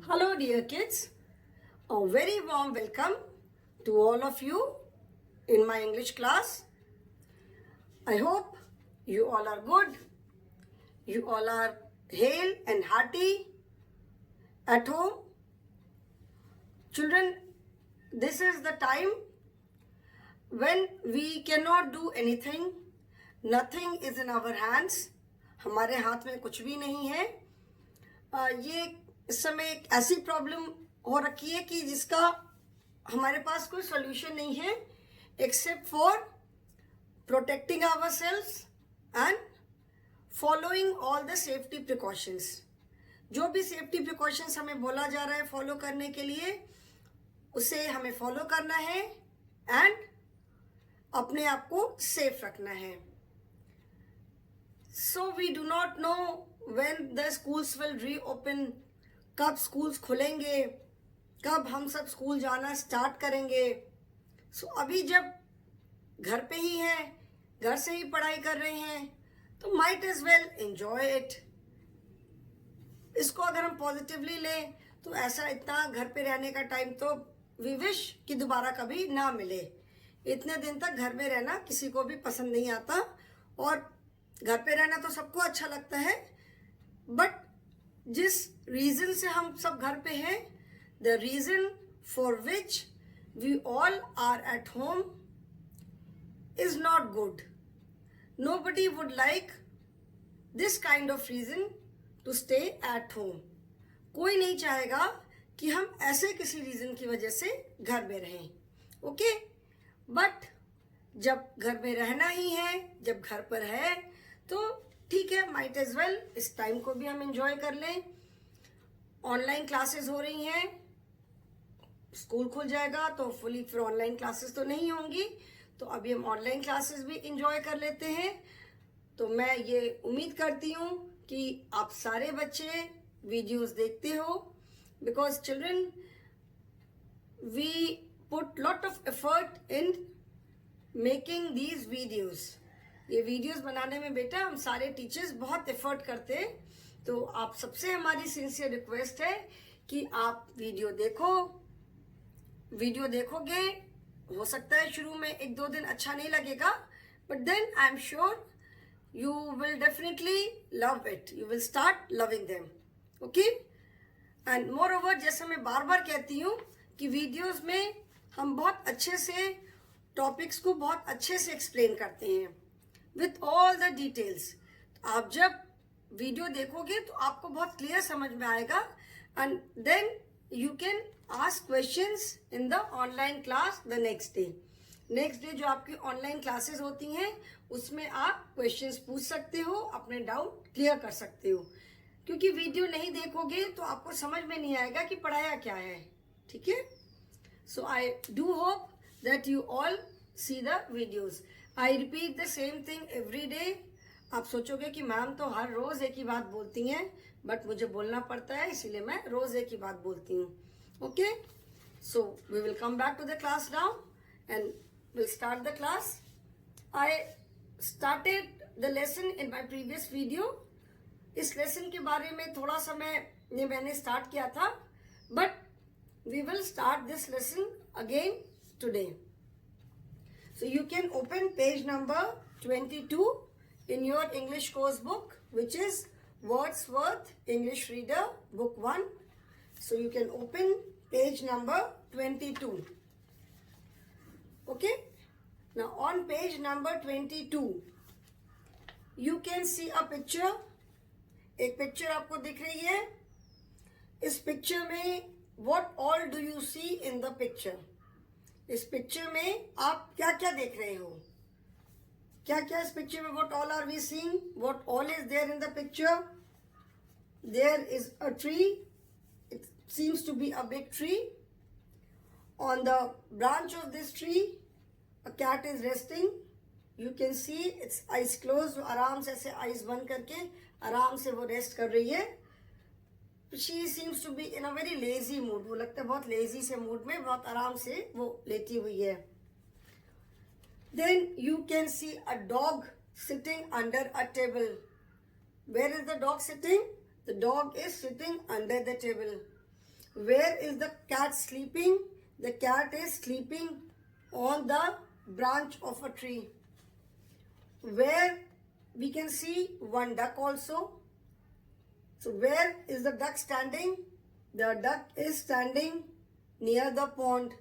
Hello, dear kids. A very warm welcome to all of you in my English class. I hope you all are good. You all are hale and hearty at home. Children, this is the time when we cannot do anything. Nothing is in our hands. हमारे हाथ में कुछ भी नहीं है. ये इस समय एक ऐसी प्रॉब्लम हो रखी है कि जिसका हमारे पास कोई सोल्यूशन नहीं है except for protecting ourselves and following all the safety precautions. जो भी सेफ्टी प्रिकॉशंस हमें बोला जा रहा है फॉलो करने के लिए, उसे हमें फॉलो करना है एंड अपने आप को सेफ रखना है. So we do not know when the schools will reopen. कब स्कूल्स खुलेंगे, कब हम सब स्कूल जाना स्टार्ट करेंगे. सो अभी जब घर पे ही हैं, घर से ही पढ़ाई कर रहे हैं, तो might as well enjoy it. इसको अगर हम पॉजिटिवली लें तो ऐसा इतना घर पे रहने का टाइम तो वी विश कि दोबारा कभी ना मिले. इतने दिन तक घर में रहना किसी को भी पसंद नहीं आता और घर पे रहना तो सबको अच्छा लगता है, बट जिस रीज़न से हम सब घर पे हैं, the reason for which we all are at home is not good. Nobody would like this kind of reason to stay at home. कोई नहीं चाहेगा कि हम ऐसे किसी रीज़न की वजह से घर में रहें. ओके, बट जब घर में रहना ही है, जब घर पर है, तो ठीक है, माइट एज वेल इस टाइम को भी हम एंजॉय कर लें. ऑनलाइन क्लासेस हो रही हैं, स्कूल खुल जाएगा तो फुली फिर ऑनलाइन क्लासेस तो नहीं होंगी, तो अभी हम ऑनलाइन क्लासेस भी एंजॉय कर लेते हैं. तो मैं ये उम्मीद करती हूँ कि आप सारे बच्चे वीडियोस देखते हो, because children we put lot of effort in making these videos. ये वीडियोस बनाने में बेटा हम सारे टीचर्स बहुत एफर्ट करते हैं. तो आप सबसे हमारी सिंसियर रिक्वेस्ट है कि आप वीडियो देखो. वीडियो देखोगे, हो सकता है शुरू में एक दो दिन अच्छा नहीं लगेगा, but then I am sure you will definitely love it. You will start loving them. Okay, and moreover, जैसे मैं बार बार कहती हूँ कि वीडियोस में हम बहुत अच्छे से टॉपिक्स को बहुत अच्छे से एक्सप्लेन करते हैं विथ ऑल द डिटेल्स. आप जब वीडियो देखोगे तो आपको बहुत क्लियर समझ में आएगा and then you can ask questions in the online class the next day. Next day जो आपकी ऑनलाइन क्लासेस होती हैं उसमें आप क्वेश्चंस पूछ सकते हो, अपने डाउट क्लियर कर सकते हो. क्योंकि वीडियो नहीं देखोगे तो आपको समझ में नहीं आएगा कि पढ़ाया क्या है. ठीक है, so I do hope that you all see the videos. I repeat the same thing every day सोचोगे कि मैम तो हर रोज एक ही बात बोलती हैं, बट मुझे बोलना पड़ता है, इसीलिए मैं रोज एक ही बात बोलती हूँ. Okay, so we will come back to the class now and will start the class. I started the lesson in my previous video. इस लेसन के बारे में थोड़ा सा मैंने स्टार्ट किया था, but we will start this lesson again today. So you can open page number 22 in your English course book, which is Wordsworth English Reader Book 1. So you can open page number 22. Okay? Now on page number 22, you can see a picture. एक picture आपको दिख रही है. इस picture में what all do you see in the picture? इस picture में आप क्या क्या देख रहे हो? क्या क्या इस पिक्चर में what all are we seeing? What all is there in the picture? There is a tree. It seems to be a big tree. On the branch of this tree, a cat is resting. You can see its eyes closed. आराम से ऐसे eyes बंद करके आराम से वो rest कर रही है. She seems to be in a very lazy mood. वो लगता है बहुत lazy से mood में, बहुत आराम से वो लेटी हुई है. Then you can see a dog sitting under a table. Where is the dog sitting? The dog is sitting under the table. Where is the cat sleeping? The cat is sleeping on the branch of a tree. Where we can see one duck also. So where is the duck standing? The duck is standing near the pond.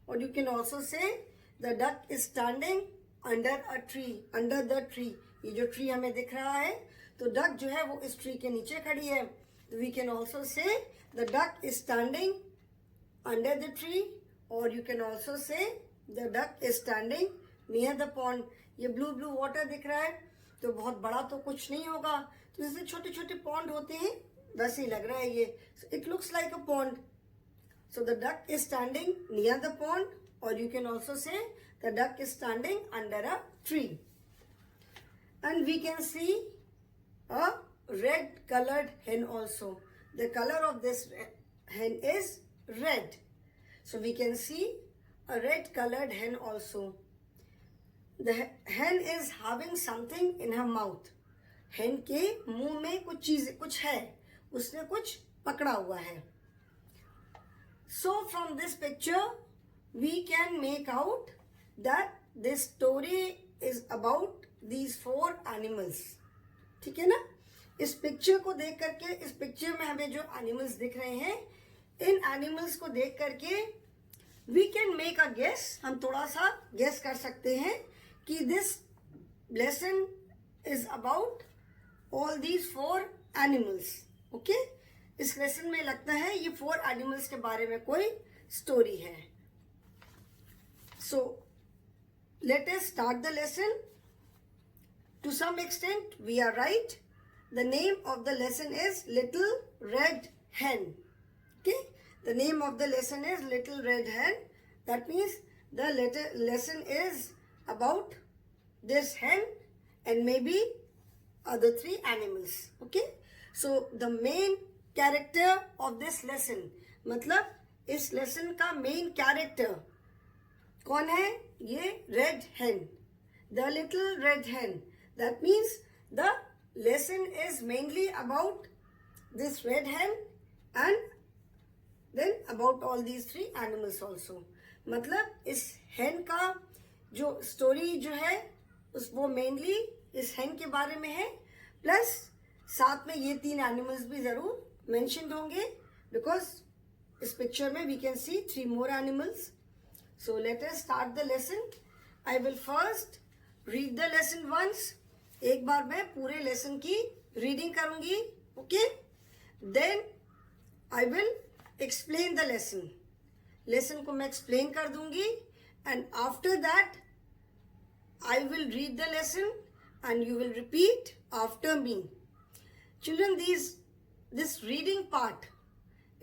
Or you can also say the duck is standing under a tree, under the tree. ये जो tree हमें दिख रहा है, तो duck जो है वो इस tree के नीचे खड़ी है. तो we can also say the duck is standing under the tree, or you can also say the duck is standing near the pond. ये blue water दिख रहा है, तो बहुत बड़ा तो कुछ नहीं होगा. तो जैसे छोटे छोटे pond होते हैं, वैसे ही लग रहा है ये. So it looks like a pond. So the duck is standing near the pond, or you can also say the duck is standing under a tree. And we can see a red colored hen also. The color of this hen is red. So we can see a red colored hen also. The hen is having something in her mouth. hen के मुंह में कुछ है, उसने कुछ पकड़ा हुआ है. So from this picture we can make out that this story is about these 4 animals. ठीक है ना? इस पिक्चर को देख करके, इस पिक्चर में हमें जो एनिमल्स दिख रहे हैं, इन एनिमल्स को देख करके we can make a guess. हम थोड़ा सा guess कर सकते हैं कि this lesson is about all these 4 animals. Okay? इस लेसन में लगता है ये 4 एनिमल्स के बारे में कोई स्टोरी है. So let us start the lesson. To some extent we are right. The name of the lesson is Little Red Hen. Okay? The name of the lesson is Little Red Hen. That means the lesson is about this hen and maybe other 3 animals. Okay? So the main character of this lesson, मतलब इस lesson का main character कौन है? ये red hen, the little red hen. That means the lesson is mainly about this red hen and then about all these 3 animals also. मतलब इस hen का जो story जो है वो mainly इस hen के बारे में है, plus साथ में ये 3 animals भी जरूर mentioned होंगे, because इस picture में we can see 3 more animals. So let us start the lesson. I will first read the lesson once. एक बार मैं पूरे लेसन की रीडिंग करूंगी. Okay? Then I will explain the lesson. Lesson को मैं एक्सप्लेन कर दूंगी and after that I will read the lesson and you will repeat after me. Children, this reading part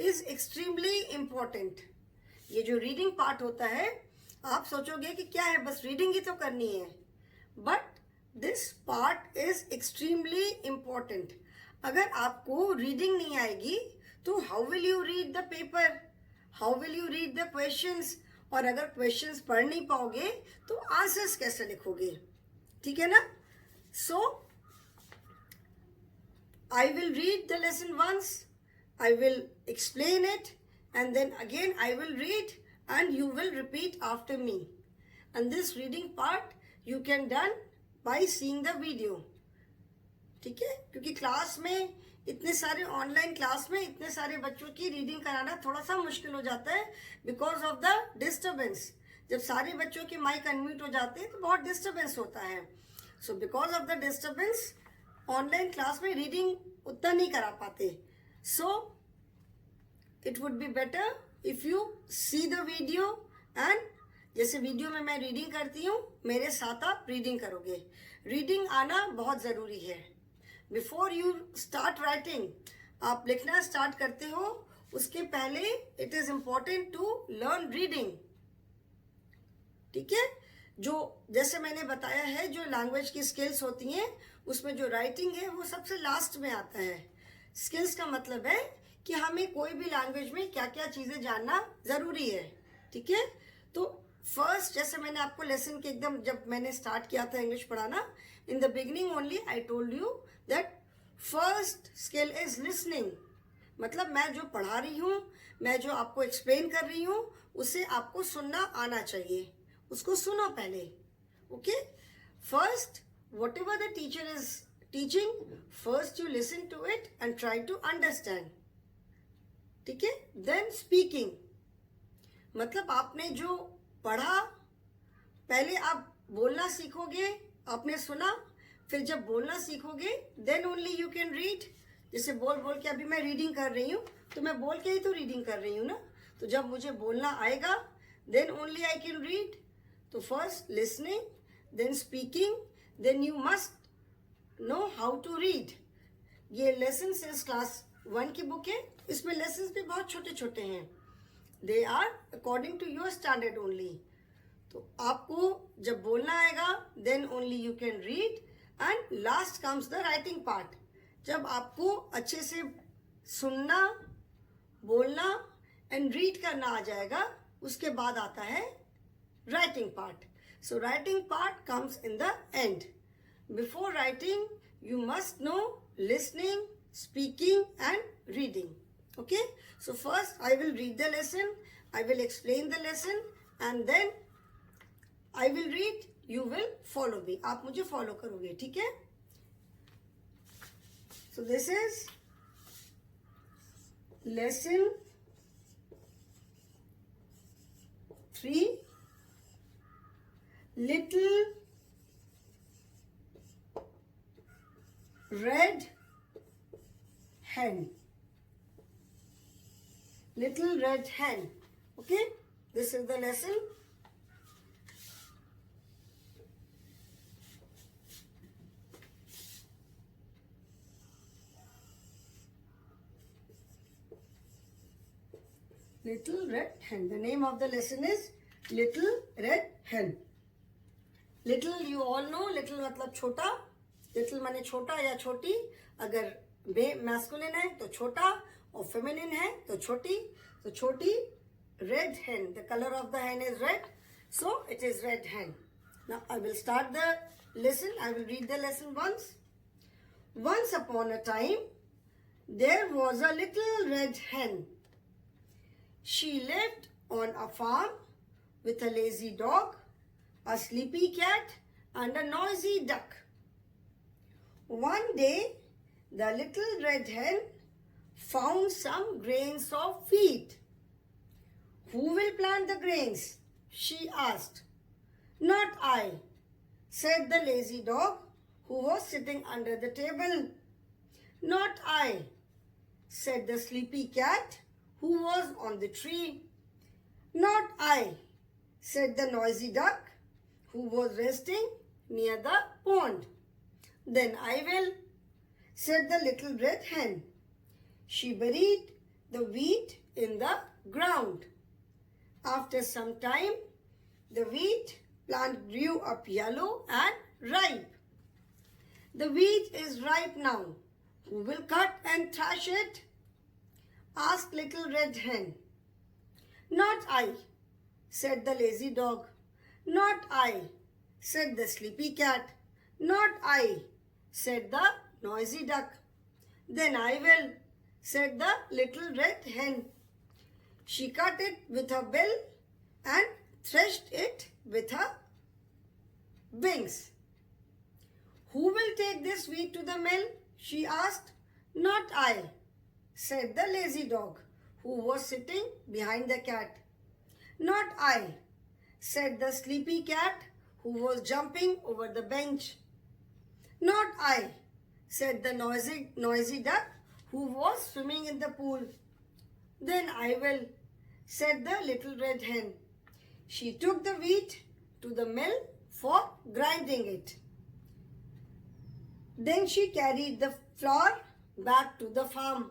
is extremely important. ये जो reading part होता है, आप सोचोगे कि क्या है, बस रीडिंग ही तो करनी है, but this part is extremely important. अगर आपको रीडिंग नहीं आएगी तो how will you read the paper, how will you read the questions, और अगर क्वेश्चंस पढ़ नहीं पाओगे तो आंसर्स कैसे लिखोगे? ठीक है ना? So I will read the lesson once, I will explain it, and then again I will read and you will repeat after me. And this reading part you can done by seeing the video. ठीक है? क्योंकि class में इतने सारे online class में इतने सारे बच्चों की रीडिंग कराना थोड़ा सा मुश्किल हो जाता है बिकॉज ऑफ द डिस्टर्बेंस. जब सारे बच्चों के माइक अनम्यूट हो जाते हैं तो बहुत डिस्टर्बेंस होता है. So because of the disturbance online class में रीडिंग उतना नहीं करा पाते. सो it would be better if you see the video and जैसे वीडियो में मैं रीडिंग करती हूँ, मेरे साथ आप रीडिंग करोगे. रीडिंग आना बहुत ज़रूरी है. बिफोर यू स्टार्ट राइटिंग, आप लिखना स्टार्ट करते हो, उसके पहले it is important to learn reading. ठीक है? जो जैसे मैंने बताया है, जो लैंग्वेज की स्किल्स होती हैं उसमें जो राइटिंग है वो सबसे लास्ट में आता है. स्किल्स का मतलब है कि हमें कोई भी लैंग्वेज में क्या क्या चीज़ें जानना ज़रूरी है. ठीक है? तो फर्स्ट, जैसे मैंने आपको लेसन के एकदम जब मैंने स्टार्ट किया था इंग्लिश पढ़ाना, in the beginning only I told you that first skill is listening. मतलब मैं जो पढ़ा रही हूँ, मैं जो आपको एक्सप्लेन कर रही हूँ, उसे आपको सुनना आना चाहिए. उसको सुनो पहले. Okay. First, whatever the teacher is teaching, first you listen to it and try to understand. ठीक है. Then speaking, मतलब आपने जो पढ़ा, पहले आप बोलना सीखोगे. आपने सुना, फिर जब बोलना सीखोगे then only you can read. जैसे बोल बोल के अभी मैं रीडिंग कर रही हूँ, तो मैं बोल के ही तो रीडिंग कर रही हूँ ना. तो जब मुझे बोलना आएगा then only I can read. तो first listening, then speaking, then you must know how to read. ये lessons is क्लास 1 की बुक है. इसमें lessons भी बहुत छोटे छोटे हैं. They are according to your standard only. तो आपको जब बोलना आएगा then only you can read. And last comes the writing part. जब आपको अच्छे से सुनना, बोलना and read करना आ जाएगा, उसके बाद आता है writing part. So writing part comes in the end. Before writing, you must know listening, speaking and reading. Okay? So first I will read the lesson, I will explain the lesson and then I will read, you will follow me. आप मुझे follow करोगे, ठीक है? So this is lesson 3, Little Red Hen. Little Red Hen. Okay? This is the lesson. Little Red Hen. The name of the lesson is Little Red Hen. Little you all know, little मतलब छोटा. Little माने छोटा या छोटी. अगर masculine है तो छोटा और feminine है तो छोटी. तो छोटी red hen. The color of the hen is red. So it is red hen. Now I will start the lesson. I will read the lesson once. Once upon a time, there was a little red hen. She lived on a farm with a lazy dog, a sleepy cat, and a noisy duck. One day, the little red hen found some grains of wheat. Who will plant the grains? She asked. Not I, said the lazy dog, who was sitting under the table. Not I, said the sleepy cat, who was on the tree. Not I, said the noisy duck, who was resting near the pond. Then I will, said the little red hen. She buried the wheat in the ground. After some time, the wheat plant grew up yellow and ripe. The wheat is ripe now. Who will cut and thrash it? Asked little red hen. Not I, said the lazy dog. Not I, said the sleepy cat. Not I, said the noisy duck. Then I will, said the little red hen. She cut it with her bill and threshed it with her wings. Who will take this wheat to the mill? She asked. Not I, said the lazy dog, who was sitting behind the cat. Not I, said the sleepy cat, who was jumping over the bench. Not I, said the noisy duck, who was swimming in the pool. Then I will, said the little red hen. She took the wheat to the mill for grinding it. Then she carried the flour back to the farm.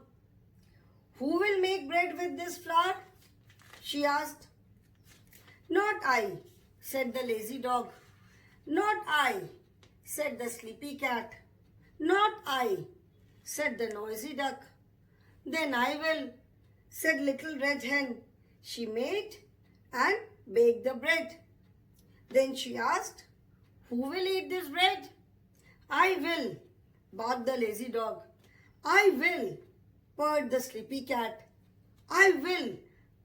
Who will make bread with this flour? She asked. Not I, said the lazy dog. Not I, said the sleepy cat. Not I, said the noisy duck. Then I will, said little red hen. She made and baked the bread. Then she asked, who will eat this bread? I will, barked the lazy dog. I will, purred the sleepy cat. I will,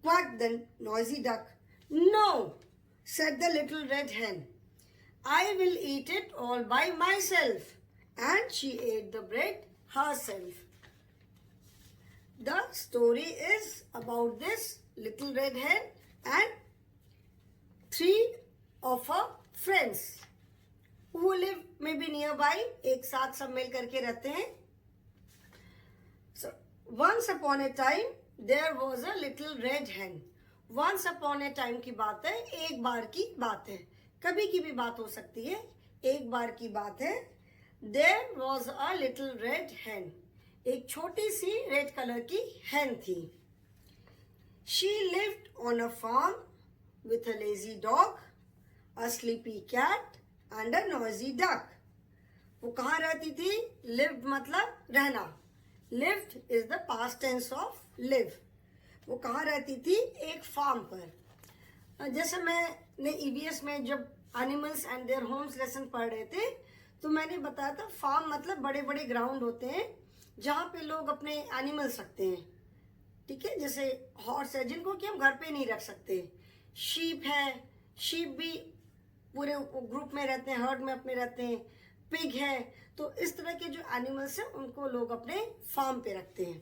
quacked the noisy duck. No, said the little red hen. I will eat it all by myself. And she ate the bread herself. The story is about this little red hen and three of her friends who live maybe nearby. एक साथ सब मिल करके रहते हैं. So once upon a time there was a little red hen. Once upon a time की बात है, एक बार की बात है. कभी की भी बात हो सकती है, एक बार की बात है. There was a little red hen. एक छोटी सी रेड कलर की hen थी. She lived on a farm with a lazy dog, a sleepy cat and a noisy duck. वो कहाँ रहती थी? Lived मतलब रहना. Lived is the past tense of live. वो कहाँ रहती थी? एक फार्म पर. जैसे मैंने EVS में जब animals and their homes lesson पढ़ रहे थे तो मैंने बताया था फार्म मतलब बड़े बड़े ग्राउंड होते हैं जहाँ पे लोग अपने एनिमल्स रखते हैं. ठीक है, जैसे हॉर्स है जिनको कि हम घर पे नहीं रख सकते. शीप है, शीप भी पूरे ग्रुप में रहते हैं, हर्ड में अपने रहते हैं. पिग है, तो इस तरह के जो एनिमल्स हैं उनको लोग अपने फार्म पे रखते हैं.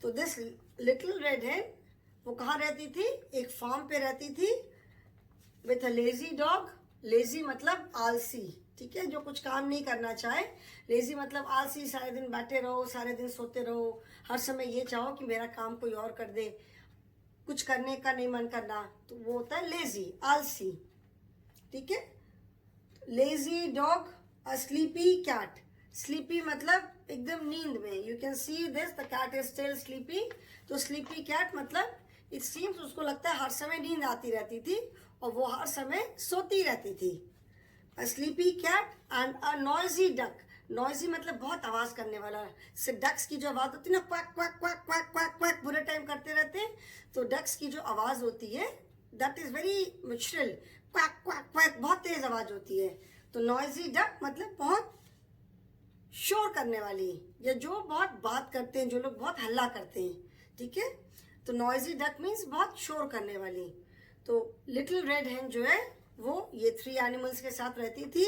तो दिस लिटिल रेड हेन वो कहाँ रहती थी? एक फार्म पे रहती थी. With a lazy dog. Lazy मतलब आलसी. ठीक है, जो कुछ काम नहीं करना चाहे. लेजी मतलब आलसी, सारे दिन बैठे रहो, सारे दिन सोते रहो, हर समय ये चाहो कि मेरा काम कोई और कर दे, कुछ करने का नहीं मन करना, तो वो होता है लेजी, आलसी. ठीक है, lazy dog, a sleepy cat. Sleepy मतलब एकदम नींद में. You can see this, the cat is still sleepy. तो स्लीपी कैट मतलब इट सीम्स उसको लगता है हर समय नींद आती रहती थी और वो हर समय सोती रहती थी. A sleepy cat and a noisy duck. Noisy मतलब बहुत आवाज करने वाला. से डक्स की जो आवाज होती है ना, quack quack quack quack quack quack पूरे टाइम करते रहते हैं. तो डक्स की जो आवाज होती है that is very shrill. Quack quack quack बहुत तेज आवाज होती है. तो नॉइजी डक मतलब बहुत शोर करने वाली, या जो बहुत बात करते हैं, जो लोग बहुत हल्ला करते हैं. ठीक है, तो नॉइजी डक मीन्स बहुत शोर करने वाली. तो लिटिल रेड हेन जो है वो ये थ्री एनिमल्स के साथ रहती थी.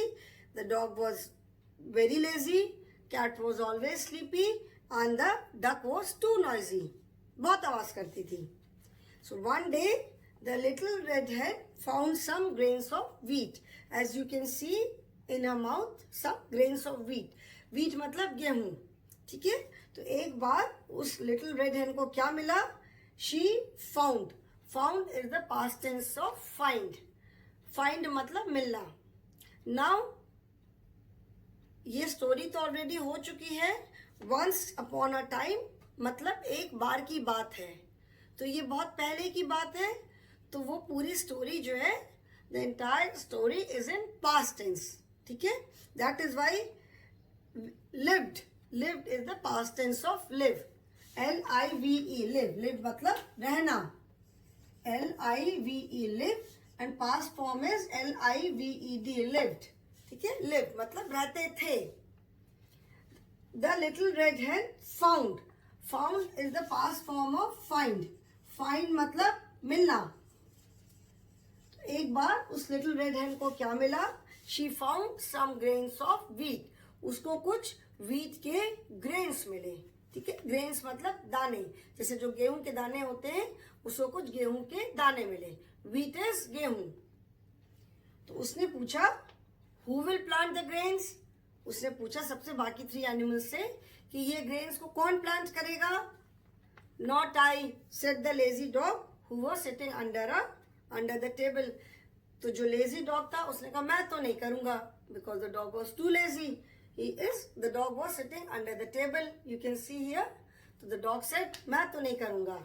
The dog was very lazy, cat was always sleepy and the duck was too noisy. बहुत आवाज करती थी. So one day the little red hen found some grains of wheat. As you can see in her mouth some grains of wheat. Wheat मतलब गेहूं. ठीक है, तो एक बार उस लिटिल रेड हेन को क्या मिला? She found. Found is the past tense of find. Find मतलब मिलना. नाउ ये स्टोरी तो ऑलरेडी हो चुकी है. वंस अपॉन अ टाइम मतलब एक बार की बात है, तो ये बहुत पहले की बात है. तो वो पूरी स्टोरी जो है, the entire story is in past tense. ठीक है, that is why lived. Lived is the past tense of live. LIVE live. Live मतलब रहना. LIVE live and past form is LIVED lived. ठीक है, live मतलब रहते थे. The little red hen found. Found is the past form of find. Find मतलब मिलना. एक बार उस लिटिल रेड हेन को क्या मिला? She found some grains of wheat. उसको कुछ wheat के grains मिले. ठीक है, grains मतलब दाने. जैसे जो गेहूं के दाने होते हैं उसको कुछ गेहूं के दाने मिले. Wheat is गेहूं. तो उसने पूछा who will plant the grains? उसने पूछा सबसे बाकी थ्री एनिमल्स से कि ये ग्रेन्स को कौन प्लांट करेगा? Not I, said the lazy dog who was sitting under the table. तो जो लेजी डॉग था उसने कहा मैं तो नहीं करूंगा, because the dog was too lazy. The dog was sitting under the table. You can see here. तो the dog said मैं तो नहीं करूंगा.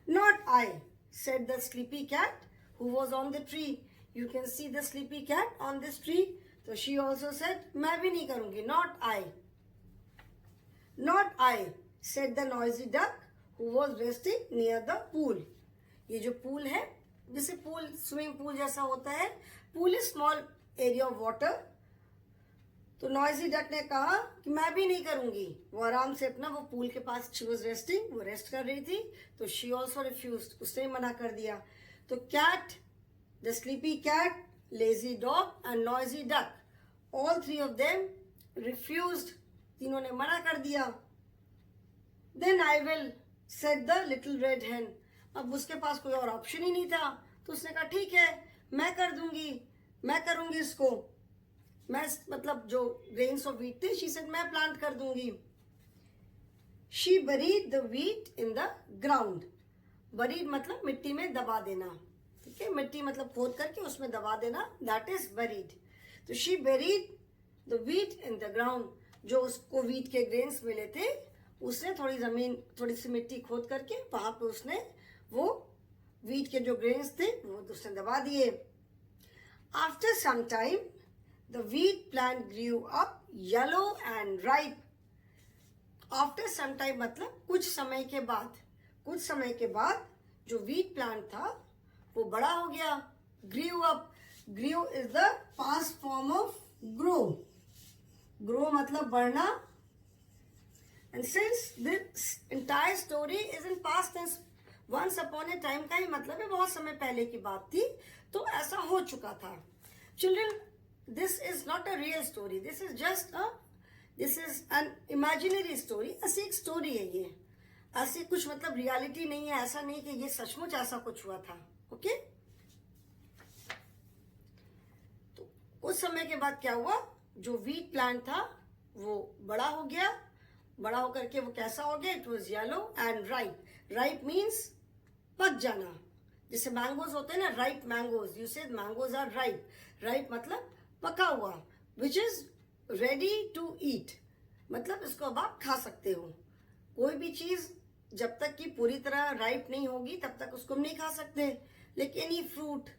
Not I, said the sleepy cat who was on the tree. You can see the sleepy cat on this tree. So she also said मैं भी नहीं करूंगी. Not I. Not I, said the noisy duck who was resting near the pool. ये जो pool है, जैसे pool, swimming pool जैसा होता है. Pool is small area of water तो नॉइजी डक ने कहा कि मैं भी नहीं करूंगी। वो आराम से अपना वो पूल के पास शी वॉज रेस्टिंग, वो रेस्ट कर रही थी, तो शी ऑल्सो रिफ्यूज, उसने मना कर दिया। तो cat, the sleepy cat, lazy dog and noisy duck, all three of them refused, तीनों ने मना कर दिया। Then I will, said the little red hen. अब उसके पास कोई और ऑप्शन ही नहीं था, तो उसने कहा ठीक है, मैं कर दूंगी, मैं करूंगी इसको, मैं मतलब जो ग्रेन्स ऑफ व्हीट थे, शी सेड मैं प्लांट कर दूंगी। She buried the wheat in the ground. Buried मतलब मिट्टी में दबा देना, ठीक है, मिट्टी मतलब खोद करके उसमें दबा देना, दैट इज बरीड। तो she buried the wheat in the ground, जो उसको व्हीट के ग्रेन्स मिले थे, उसने थोड़ी जमीन, थोड़ी सी मिट्टी खोद करके वहां पे उसने वो व्हीट के जो ग्रेन्स थे वो उसने दबा दिए। After some time the wheat plant grew up yellow and ripe. After some time मतलब कुछ समय के बाद, कुछ समय के बाद जो wheat plant था वो बड़ा हो गया। grew up, grew is the past form of grow, grow मतलब बढ़ना, and since this entire story is in past tense, once upon a time का ही मतलब है बहुत समय पहले की बात थी, तो ऐसा हो चुका था। Children, this is not a real story, this is an imaginary story। ऐसी एक स्टोरी है ये, ऐसी कुछ मतलब रियलिटी नहीं है, ऐसा नहीं कि ये सचमुच ऐसा कुछ हुआ था। ओके, तो उस समय के बाद क्या हुआ, जो व्हीट प्लांट था वो बड़ा हो गया, बड़ा होकर के वो कैसा हो गया, it was yellow and ripe. Ripe means पक जाना, जैसे मैंगोज होते हैं ना, ripe mangoes, you say mangoes are ripe, ripe मतलब पका हुआ, which is ready to eat, मतलब इसको अब आप खा सकते हो। कोई भी चीज जब तक कि पूरी तरह राइप नहीं होगी तब तक उसको हम नहीं खा सकते, लेकिन एनी फ्रूट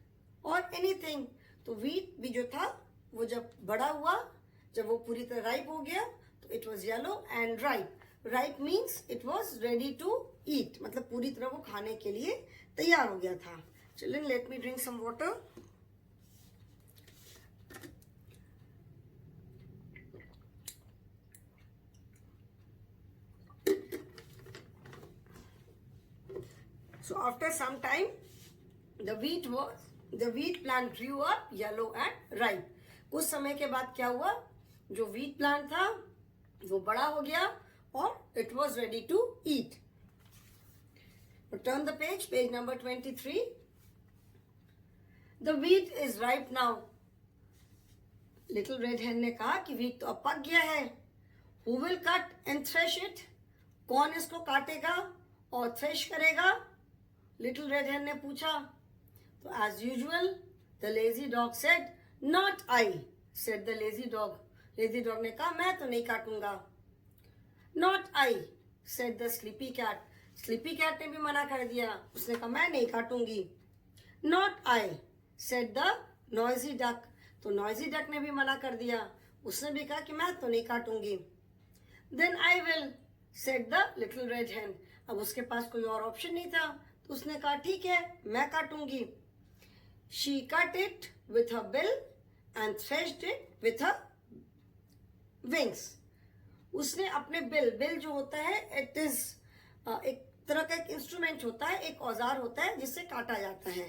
और एनीथिंग। तो व्हीट भी जो था वो जब बड़ा हुआ, जब वो पूरी तरह राइप हो गया, तो it was yellow and ripe. Ripe means it was ready to eat, मतलब पूरी तरह वो खाने के लिए तैयार हो गया था। Children, let me drink some water. So after some time, the wheat plant grew up yellow and ripe. कुछ समय के बाद क्या हुआ, जो wheat plant था वो बड़ा हो गया और it was ready to eat. Turn the page, page number 23. The wheat is ripe now. Little Red Hen ने कहा कि wheat तो अब पक गया है। Who will cut and thresh it? कौन इसको काटेगा और थ्रेश करेगा? लिटिल रेड हेन ने पूछा। तो as usual the lazy dog said, not I, said the lazy dog. Lazy dog ने कहा मैं तो नहीं काटूंगा। Not I, said the sleepy cat. Sleepy cat ने भी मना कर दिया, उसने कहा मैं नहीं काटूंगी। Not I, said the noisy duck. तो नॉइजी डक ने भी मना कर दिया, उसने भी कहा कि मैं तो नहीं काटूंगी। Then I will, said the little red hen. अब उसके पास कोई और ऑप्शन नहीं था, तो उसने कहा ठीक है, मैं काटूंगी। She cut it with her bill and threshed it with her wings. उसने अपने बिल जो होता है, इट इज एक तरह का एक इंस्ट्रूमेंट होता है, एक औजार होता है जिससे काटा जाता है।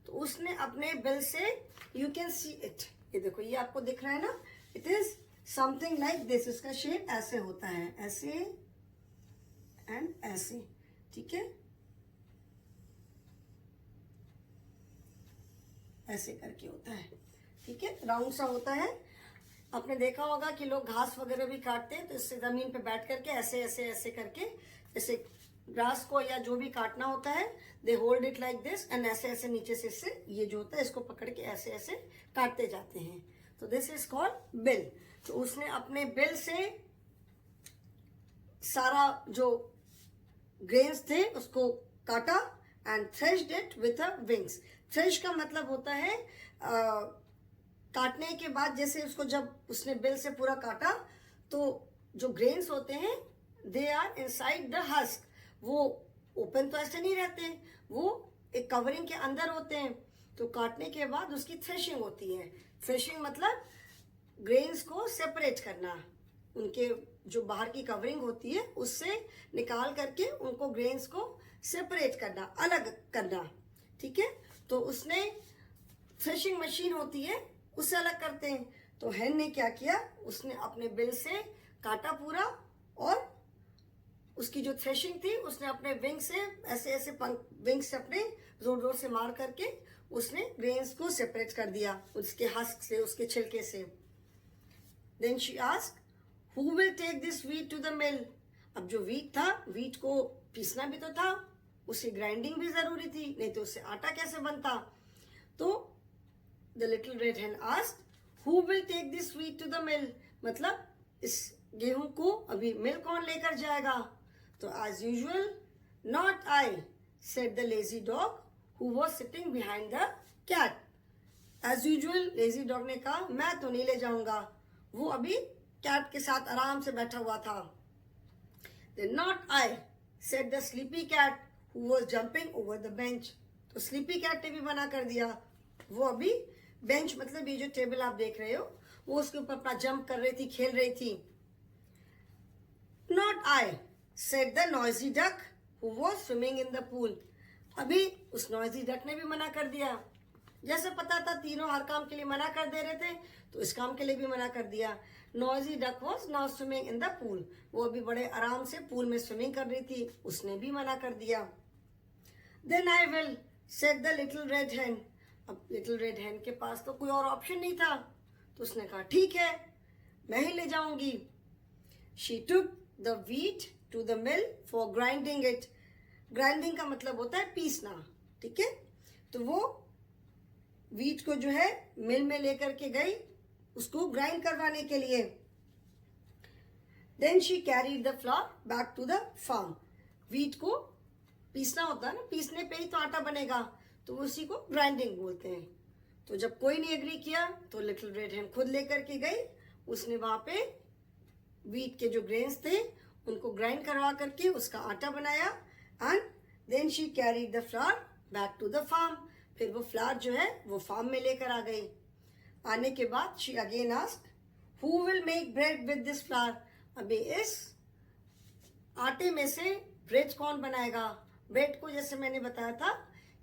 तो उसने अपने बिल से, यू कैन सी इट, ये देखो, ये आपको दिख रहा है ना, it is something like this. इसका शेप ऐसे होता है, ऐसे एंड ऐसे, ठीक है, ऐसे करके होता है, ठीक है, राउंड सा होता है। आपने देखा होगा कि लोग घास वगैरह भी काटते हैं तो इससे जमीन पे बैठ करके ऐसे ऐसे ऐसे करके, जैसे ग्रास को या जो भी काटना होता है, they hold it like this and ऐसे ऐसे नीचे से इससे ये जो होता है इसको पकड़ के ऐसे ऐसे काटते जाते हैं। तो दिस इज कॉल्ड बिल। तो उसने अपने बिल से सारा जो ग्रेन्स थे उसको काटा and threshed it with a wings. Thresh का मतलब होता है काटने के बाद, जैसे उसको जब उसने बिल से पूरा काटा तो जो ग्रेन्स होते हैं they are inside the husk, वो ओपन तो ऐसे नहीं रहते, वो एक कवरिंग के अंदर होते हैं। तो काटने के बाद उसकी थ्रेशिंग होती है। थ्रेशिंग मतलब ग्रेन्स को सेपरेट करना, उनके जो बाहर की कवरिंग होती है उससे निकाल करके उनको ग्रेन्स को सेपरेट करना, अलग करना, ठीक है। तो उसने थ्रेशिंग मशीन होती है उससे अलग करते हैं। तो हेन ने क्या किया, उसने अपने बिल से काटा पूरा, और उसकी जो थ्रेशिंग थी उसने अपने विंग से ऐसे ऐसे विंग से अपने जोर जोर से मार करके उसने ग्रेन्स को सेपरेट कर दिया उसके हस्क से, उसके छिलके से। Then she asked, who will take this wheat to the mill. अब जो व्हीट था, व्हीट को पीसना भी तो था, उसकी ग्राइंडिंग भी जरूरी थी, नहीं तो उससे आटा कैसे बनता। तो the little red hen asked, who will take this wheat to the mill, मतलब इस गेहूं को अभी मिल कौन लेकर जाएगा। तो as usual, not I, said the lazy dog who was sitting behind the cat. As usual lazy dog ने कहा, मैं तो नहीं ले जाऊंगा, वो अभी कैट के साथ आराम से बैठा हुआ था। Then not I, said the sleepy cat who was jumping over the bench. तो स्लीपी कैट ने भी मना कर दिया, वो अभी बेंच मतलब ये जो टेबल आप देख रहे हो वो उसके ऊपर अपना जंप कर रही थी, खेल रही थी। Not I, said the noisy duck who was swimming in the pool. अभी उस noisy duck ने भी मना कर दिया। जैसे पता था तीनों हर काम के लिए मना कर दे रहे थे, तो इस काम के लिए भी मना कर दिया। Noisy duck was now swimming in the pool, वो अभी बड़े आराम से पूल में स्विमिंग कर रही थी, उसने भी मना कर दिया। Then I will, said the little red hen. अब लिटिल रेड हेन के पास तो कोई और ऑप्शन नहीं था, तो उसने कहा ठीक है, मैं ही ले जाऊंगी। She took the wheat to the mill for grinding it. Grinding का मतलब होता है पीसना, ठीक है। तो वो व्हीट को जो है मिल में लेकर के गई उसको ग्राइंड करवाने के लिए। Then she carried the flour back to the farm. Wheat को पीसना होता है ना, पीसने पे ही तो आटा बनेगा, तो उसी को ग्राइंडिंग बोलते हैं। तो जब कोई नहीं एग्री किया तो लिटिल रेड हेन खुद लेकर के गई, उसने वहां पे व्हीट के जो ग्रेन्स थे उनको ग्राइंड करवा करके उसका आटा बनाया। And then she carried the flour back to the farm. फिर वो फ्लावर जो है वो फार्म में लेकर आ गई। आने के बाद she again asked, who will make bread with this flower. अभी इस आटे में से ब्रेड कौन बनाएगा। ब्रेड को जैसे मैंने बताया था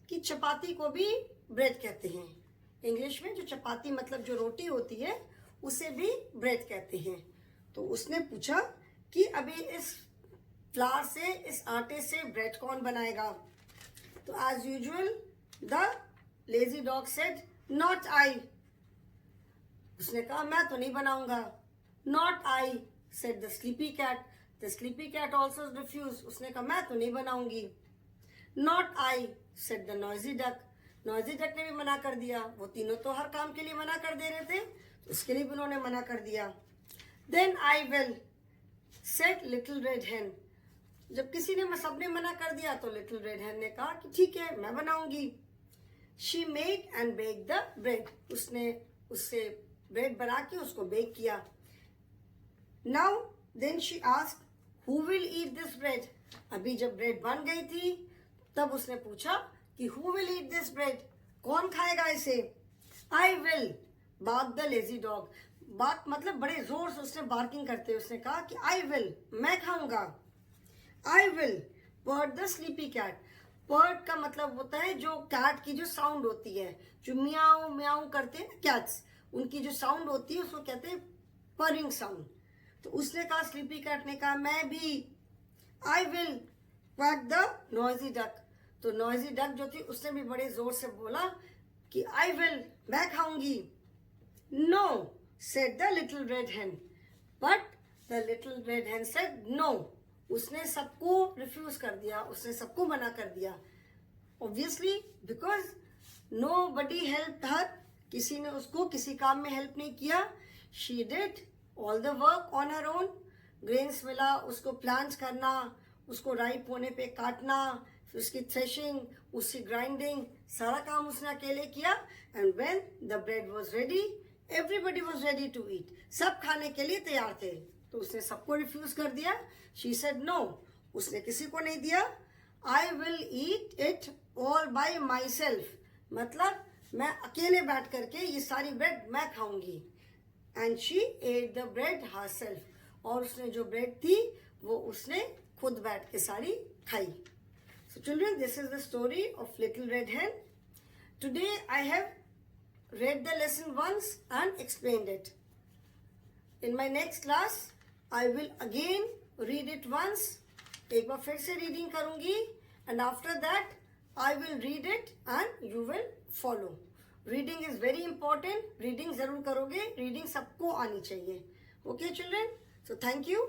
कि चपाती को भी ब्रेड कहते हैं, इंग्लिश में जो चपाती मतलब जो रोटी होती है उसे भी ब्रेड कहते हैं। तो उसने पूछा कि अभी इस फ्लावर से, इस आटे से ब्रेड कौन बनाएगा। तो as usual the lazy dog said, not I. उसने कहा मैं तो नहीं बनाऊंगा। Not I, said the sleepy cat. The sleepy cat also refuse. उसने कहा मैं तो नहीं बनाऊंगी। Not I, said the noisy duck. Noisy duck ने भी मना कर दिया, वो तीनों तो हर काम के लिए मना कर दे रहे थे, तो उसके लिए भी उन्होंने मना कर दिया। Then I will, said little red hen. जब किसी ने सबने मना कर दिया तो लिटिल रेड हेन ने कहा कि ठीक है मैं बनाऊंगी। She made and bake the bread. उसने उससे ब्रेड बना के उसको बेक किया। Now then she asked, who will eat this bread. अभी जब ब्रेड बन गई थी तब उसने पूछा कि who will eat this bread, कौन खाएगा इसे। I will, bark the lazy dog. Bark मतलब बड़े जोर से उसने बार्किंग करते उसने कहा कि आई विल, मैं खाऊंगा। I will, purred the sleepy cat. Purred का मतलब होता है जो कैट की जो साउंड होती है, जो मियाऊ मियाऊ करते हैं ना कैट्स, उनकी जो साउंड होती है उसको कहते हैं पर्रिंग साउंड। तो उसने कहा, स्लीपी कैट ने कहा मैं भी। I will quack the noisy duck. तो नॉइजी डक जो थी उसने भी बड़े जोर से बोला कि आई विल, मैं खाऊंगी। No, said the little red hen. But the little red hen said no. उसने सबको रिफ्यूज कर दिया, उसने सबको मना कर दिया। Obviously because nobody help her, किसी ने उसको किसी काम में हेल्प नहीं किया। She did all the work on her own. Grains मिला, उसको प्लांट करना, उसको राइप होने पे काटना, फिर उसकी थ्रेशिंग, उसकी ग्राइंडिंग, सारा काम उसने अकेले किया। And when the bread was ready, everybody was ready to eat. सब खाने के लिए तैयार थे, तो उसने सबको रिफ्यूज कर दिया। शी सेड नो, उसने किसी को नहीं दिया। I will eat it all bye my self, मतलब मैं अकेले बैठ करके ये सारी ब्रेड मैं खाऊंगी। And she at the bread herself, और उसने जो ब्रेड थी वो उसने खुद बैठ के सारी खाई. So children, this is the story of Little Red Hen. Today I have read the lesson once and explained it. In my next class I will again read it once. एक बार फिर से रीडिंग करूंगी, and after that I will read it and you will follow. Reading is very important. Reading जरूर करोगे. Reading सबको आनी चाहिए. Okay children? So thank you.